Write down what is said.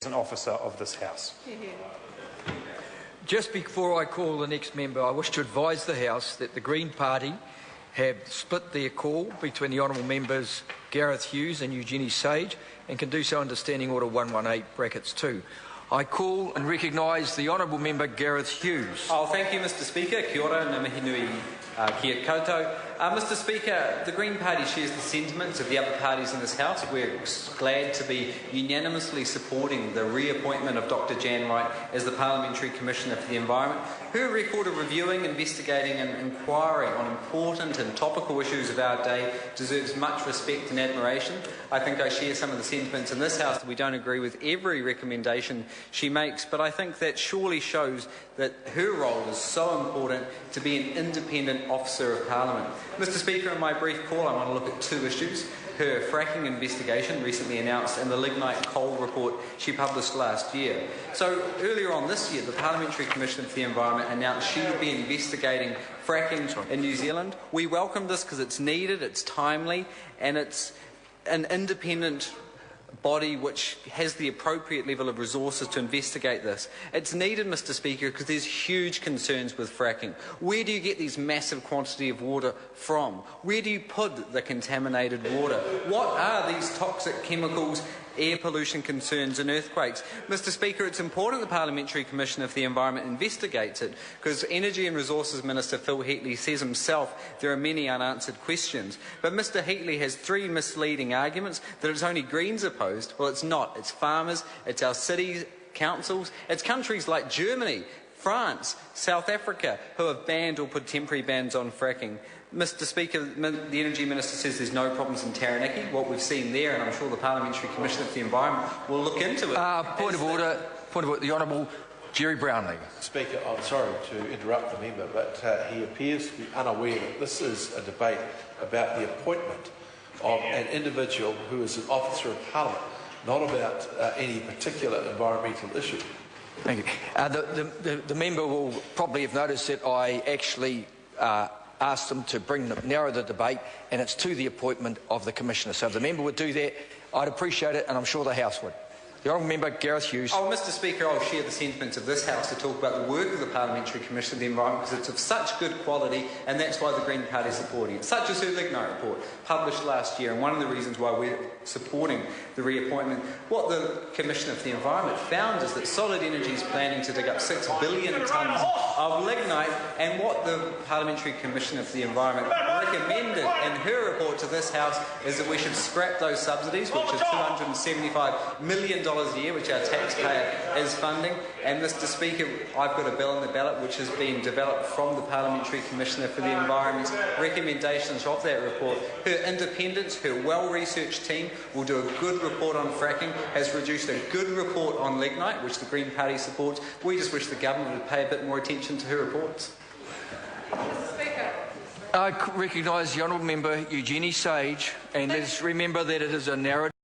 as an officer of this House. Just before I call the next member, I wish to advise the House that the Green Party have split their call between the honourable members Gareth Hughes and Eugenie Sage and can do so under Standing Order 118(2). I call and recognise the honourable member Gareth Hughes. Oh, thank you, Mr Speaker. Kia ora, ngā mihi nui ki koutou. Mr Speaker, the Green Party shares the sentiments of the other parties in this House. We're glad to be unanimously supporting the reappointment of Dr Jan Wright as the Parliamentary Commissioner for the Environment. Her record of reviewing, investigating and inquiring on important and topical issues of our day deserves much respect and admiration. I think I share some of the sentiments in this House that we don't agree with every recommendation she makes, but I think that surely shows that her role is so important to be an independent officer of Parliament. Mr Speaker, in my brief call I want to look at two issues: her fracking investigation recently announced and the lignite coal report she published last year. So earlier on this year, the Parliamentary Commission for the Environment announced she would be investigating fracking in New Zealand. We welcome this because it's needed, it's timely, and it's an independent body which has the appropriate level of resources to investigate this. It's needed, Mr Speaker, because there's huge concerns with fracking. Where do you get these massive quantity of water from? Where do you put the contaminated water? What are these toxic chemicals, air pollution concerns and earthquakes? Mr Speaker, it's important the Parliamentary Commissioner for the Environment investigates it, because Energy and Resources Minister Phil Heatley says himself there are many unanswered questions. But Mr Heatley has three misleading arguments: that it's only Greens opposed. Well, it's not. It's farmers, it's our cities, councils, it's countries like Germany, France, South Africa who have banned or put temporary bans on fracking. Mr Speaker, the Energy Minister says there's no problems in Taranaki. What we've seen there, and I'm sure the Parliamentary Commissioner for the Environment will look into it. Point of order. The Honourable Gerry Brownlee. Speaker, I'm sorry to interrupt the member, but he appears to be unaware that this is a debate about the appointment of an individual who is an officer of Parliament, not about any particular environmental issue. Thank you. The member will probably have noticed that I actually asked them to narrow the debate, and it's to the appointment of the Commissioner. So if the member would do that, I'd appreciate it, and I'm sure the House would. The Honourable Member Gareth Hughes. Oh, Mr Speaker, I'll share the sentiments of this House to talk about the work of the Parliamentary Commission of the Environment, because it's of such good quality, and that's why the Green Party is supporting it. Such as her lignite report, published last year, and one of the reasons why we're supporting the reappointment. What the Commissioner for the Environment found is that Solid Energy is planning to dig up 6 billion tonnes of lignite, and what the Parliamentary Commissioner for the Environment recommended in her report to this House is that we should scrap those subsidies, which are $275 million a year, which our taxpayer is funding. And Mr Speaker, I've got a bill on the ballot which has been developed from the Parliamentary Commissioner for the Environment's recommendations of that report. Her independence, her well-researched team will do a good report on fracking, has produced a good report on lignite, which the Green Party supports. We just wish the government would pay a bit more attention to her reports. I recognise the honourable member Eugenie Sage, and let's remember that it is a narrow